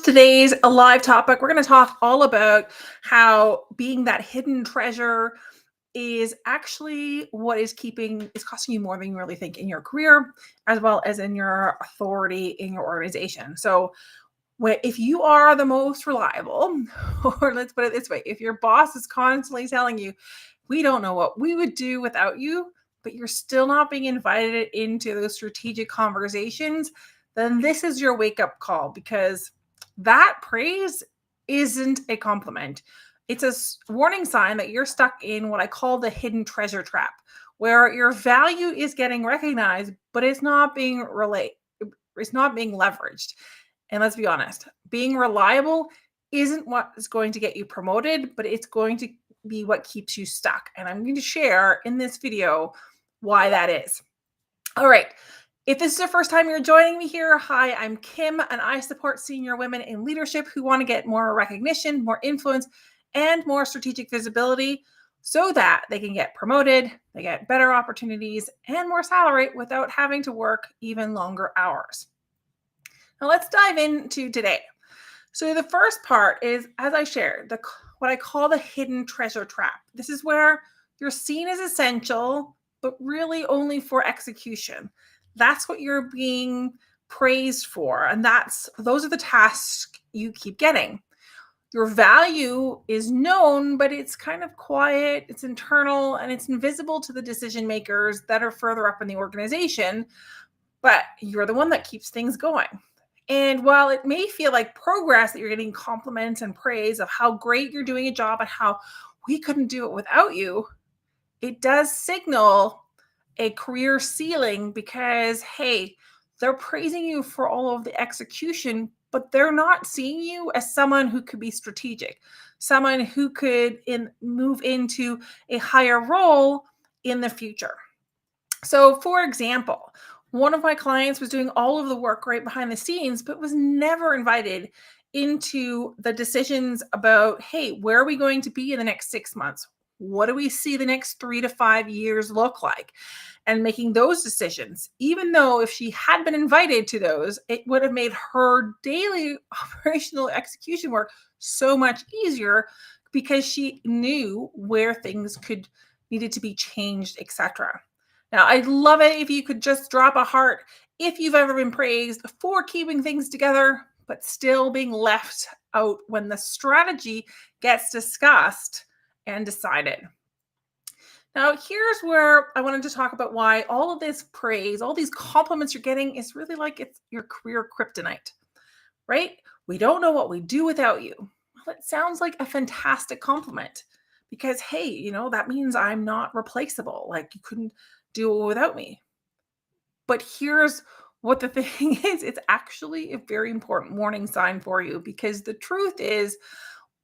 Today's a live topic. We're going to talk all about how being that hidden treasure is actually what is costing you more than you really think in your career, as well as in your authority in your organization. So, if you are the most reliable, or let's put it this way, if your boss is constantly telling you, we don't know what we would do without you, but you're still not being invited into those strategic conversations, then this is your wake up call, because that praise isn't a compliment. It's a warning sign that you're stuck in what I call the hidden treasure trap, where your value is getting recognized, but it's not being leveraged. And let's be honest, being reliable isn't what is going to get you promoted, but it's going to be what keeps you stuck. And I'm going to share in this video why that is. All right. If this is the first time you're joining me here, hi, I'm Kim, and I support senior women in leadership who want to get more recognition, more influence, and more strategic visibility so that they can get promoted, they get better opportunities, and more salary without having to work even longer hours. Now let's dive into today. So the first part is, as I shared, what I call the hidden treasure trap. This is where you're seen as essential, but really only for execution. That's what you're being praised for. And those are the tasks you keep getting. Your value is known, but it's kind of quiet, it's internal, and it's invisible to the decision makers that are further up in the organization. But you're the one that keeps things going. And while it may feel like progress that you're getting compliments and praise of how great you're doing a job and how we couldn't do it without you, it does signal a career ceiling, because, hey, they're praising you for all of the execution, but they're not seeing you as someone who could be strategic, someone who could move into a higher role in the future. So, for example, one of my clients was doing all of the work right behind the scenes, but was never invited into the decisions about, hey, where are we going to be in the next 6 months? What do we see the next 3 to 5 years look like? And making those decisions, even though if she had been invited to those, it would have made her daily operational execution work so much easier, because she knew where things needed to be changed, etc. Now, I'd love it if you could just drop a heart if you've ever been praised for keeping things together, but still being left out when the strategy gets discussed and decided. Now, here's where I wanted to talk about why all of this praise, all these compliments you're getting, is really like it's your career kryptonite, right? We don't know what we do without you. Well, it sounds like a fantastic compliment, because, hey, that means I'm not replaceable. Like, you couldn't do it without me. But here's what the thing is. It's actually a very important warning sign for you, because the truth is,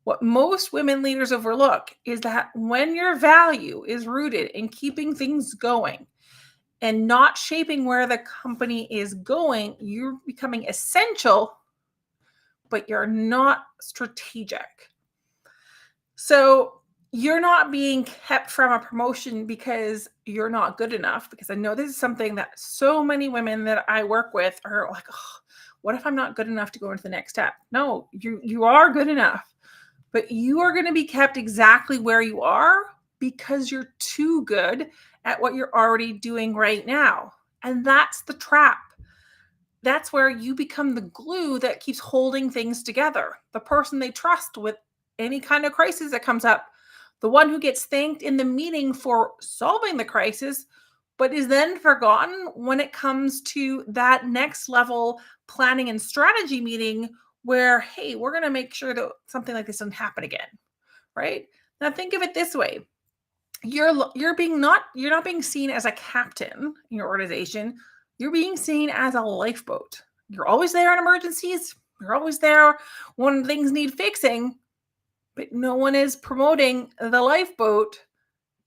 what most women leaders overlook is that when your value is rooted in keeping things going and not shaping where the company is going, you're becoming essential, but you're not strategic. So you're not being kept from a promotion because you're not good enough, because I know this is something that so many women that I work with are like, oh, what if I'm not good enough to go into the next step? No, you are good enough. But you are going to be kept exactly where you are because you're too good at what you're already doing right now. And that's the trap. That's where you become the glue that keeps holding things together. The person they trust with any kind of crisis that comes up, the one who gets thanked in the meeting for solving the crisis, but is then forgotten when it comes to that next level planning and strategy meeting, where, hey, we're going to make sure that something like this doesn't happen again, right? Now think of it this way. You're not being seen as a captain in your organization. You're being seen as a lifeboat. You're always there in emergencies. You're always there when things need fixing, but no one is promoting the lifeboat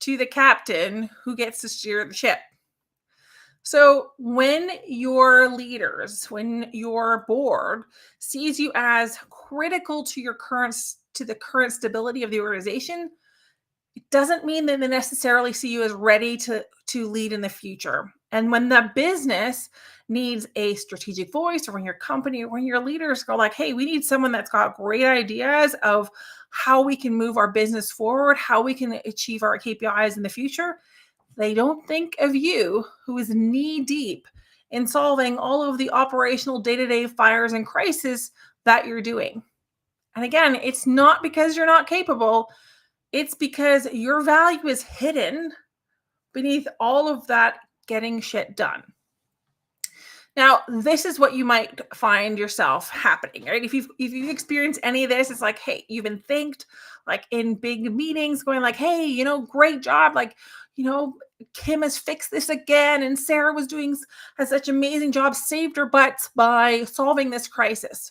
to the captain who gets to steer the ship. So when your leaders, when your board sees you as critical to the current stability of the organization, it doesn't mean that they necessarily see you as ready to to lead in the future. And when the business needs a strategic voice, or when your company or when your leaders go like, hey, we need someone that's got great ideas of how we can move our business forward, how we can achieve our KPIs in the future, they don't think of you, who is knee deep in solving all of the operational day-to-day fires and crises that you're doing. And again, it's not because you're not capable, it's because your value is hidden beneath all of that getting shit done. Now, this is what you might find yourself happening, right? If you've experienced any of this, it's like, hey, you've been thanked, like in big meetings, going like, hey, great job, like, Kim has fixed this again, and Sarah has such amazing job, saved her butts by solving this crisis.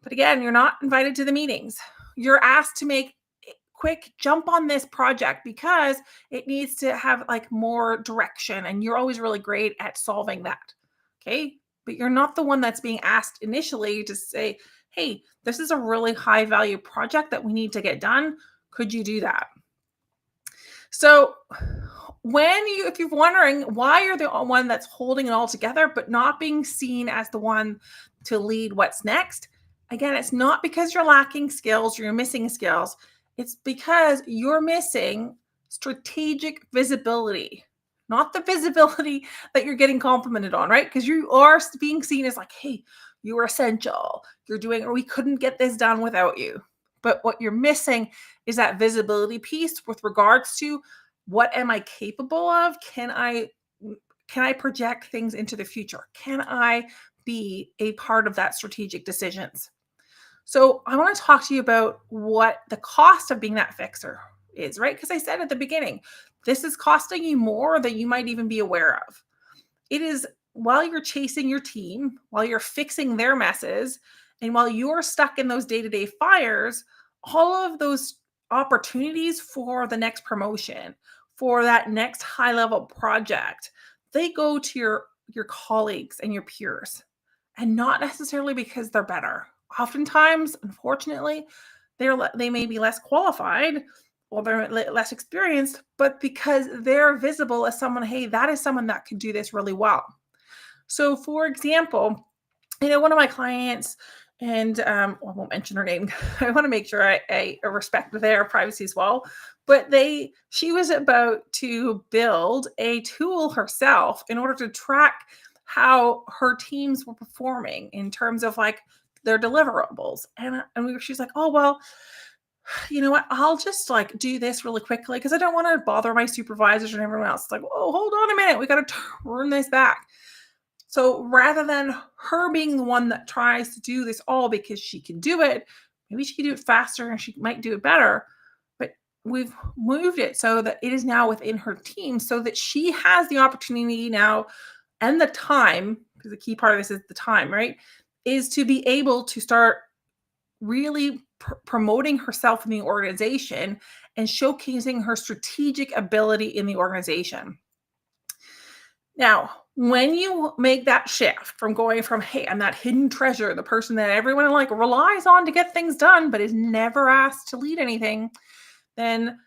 But again, you're not invited to the meetings. You're asked to make quick jump on this project because it needs to have like more direction, and you're always really great at solving that. Okay. But you're not the one that's being asked initially to say, hey, this is a really high value project that we need to get done. Could you do that? So if you're wondering why you're the one that's holding it all together, but not being seen as the one to lead what's next, again, it's not because you're lacking skills or you're missing skills. It's because you're missing strategic visibility, not the visibility that you're getting complimented on, right? Because you are being seen as like, hey, you are essential. You're doing, or we couldn't get this done without you. But what you're missing is that visibility piece with regards to what am I capable of? Can I project things into the future? Can I be a part of that strategic decisions? So I want to talk to you about what the cost of being that fixer is, right? Because I said at the beginning, this is costing you more than you might even be aware of. It is while you're chasing your team, while you're fixing their messes, and while you're stuck in those day-to-day fires, all of those opportunities for the next promotion, for that next high-level project, they go to your colleagues and your peers, and not necessarily because they're better. Oftentimes, unfortunately, they may be less qualified or they're less experienced, but because they're visible as someone, hey, that is someone that could do this really well. So, for example, one of my clients, and I won't mention her name. I want to make sure I respect their privacy as well. But she was about to build a tool herself in order to track how her teams were performing in terms of like their deliverables. And she's like, oh, well, you know what? I'll just like do this really quickly because I don't want to bother my supervisors and everyone else. It's like, oh, hold on a minute. We got to turn this back. So rather than her being the one that tries to do this all because she can do it, maybe she can do it faster and she might do it better. But we've moved it so that it is now within her team so that she has the opportunity now and the time, because the key part of this is the time, right? Is to be able to start really promoting herself in the organization and showcasing her strategic ability in the organization. Now, when you make that shift from going from, hey, I'm that hidden treasure, the person that everyone like relies on to get things done, but is never asked to lead anything, then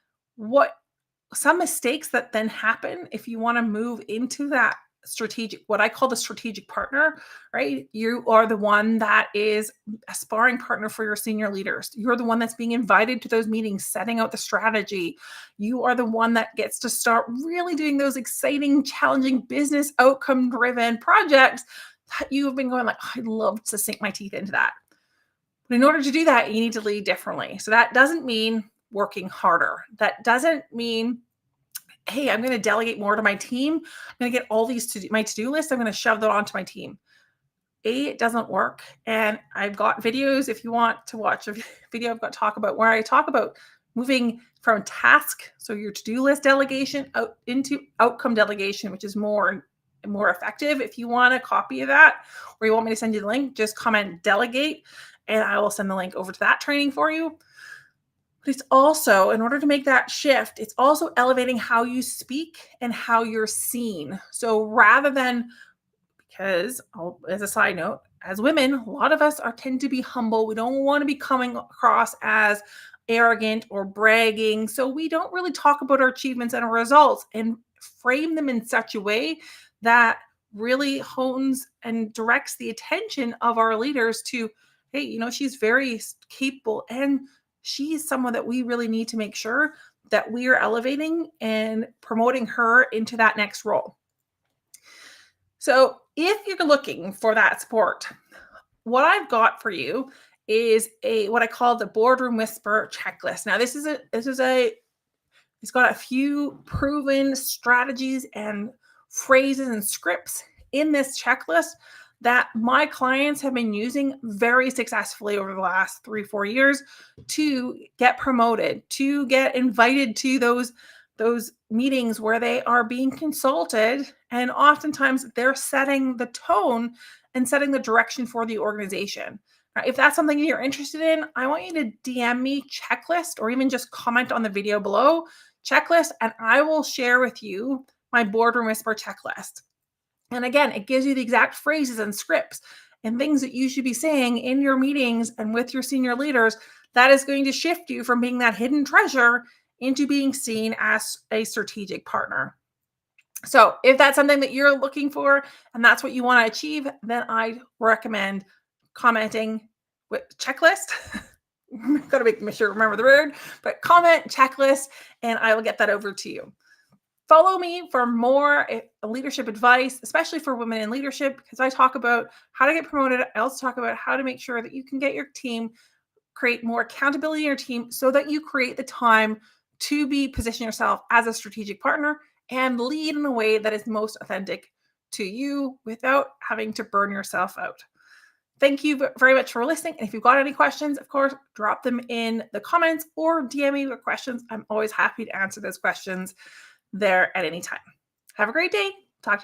some mistakes that then happen if you want to move into that strategic, what I call the strategic partner, right? You are the one that is a sparring partner for your senior leaders. You're the one that's being invited to those meetings, setting out the strategy. You are the one that gets to start really doing those exciting, challenging business outcome driven projects that you have been going like, oh, I'd love to sink my teeth into that. But in order to do that, you need to lead differently. So that doesn't mean working harder. That doesn't mean, hey, I'm going to delegate more to my team. I'm going to get all these my to-do list. I'm going to shove that onto my team. It doesn't work. And I've got videos if you want to watch a video I've got where I talk about moving from task, so your to-do list delegation, out into outcome delegation, which is more effective. If you want a copy of that or you want me to send you the link, just comment delegate and I will send the link over to that training for you. But it's also, in order to make that shift, it's also elevating how you speak and how you're seen. So rather than, because as a side note, as women, a lot of us tend to be humble. We don't want to be coming across as arrogant or bragging. So we don't really talk about our achievements and our results. And frame them in such a way that really hones and directs the attention of our leaders to, hey, she's very capable, and she's someone that we really need to make sure that we are elevating and promoting her into that next role. So if you're looking for that support, what I've got for you is what I call the Boardroom Whisper Checklist. Now, it's got a few proven strategies and phrases and scripts in this checklist that my clients have been using very successfully over the last 3-4 years to get promoted, to get invited to those meetings where they are being consulted, and oftentimes they're setting the tone and setting the direction for the organization. Now, if that's something you're interested in, I want you to DM me checklist, or even just comment on the video below checklist, and I will share with you my Boardroom Whisper checklist. And again, it gives you the exact phrases and scripts and things that you should be saying in your meetings and with your senior leaders that is going to shift you from being that hidden treasure into being seen as a strategic partner. So if that's something that you're looking for and that's what you want to achieve, then I recommend commenting with checklist. Got to make sure to remember the word, but comment checklist, and I will get that over to you. Follow me for more leadership advice, especially for women in leadership, because I talk about how to get promoted. I also talk about how to make sure that you can get your team, create more accountability in your team so that you create the time to position yourself as a strategic partner and lead in a way that is most authentic to you without having to burn yourself out. Thank you very much for listening. And if you've got any questions, of course, drop them in the comments or DM me with questions. I'm always happy to answer those questions there at any time. Have a great day. Talk to you soon.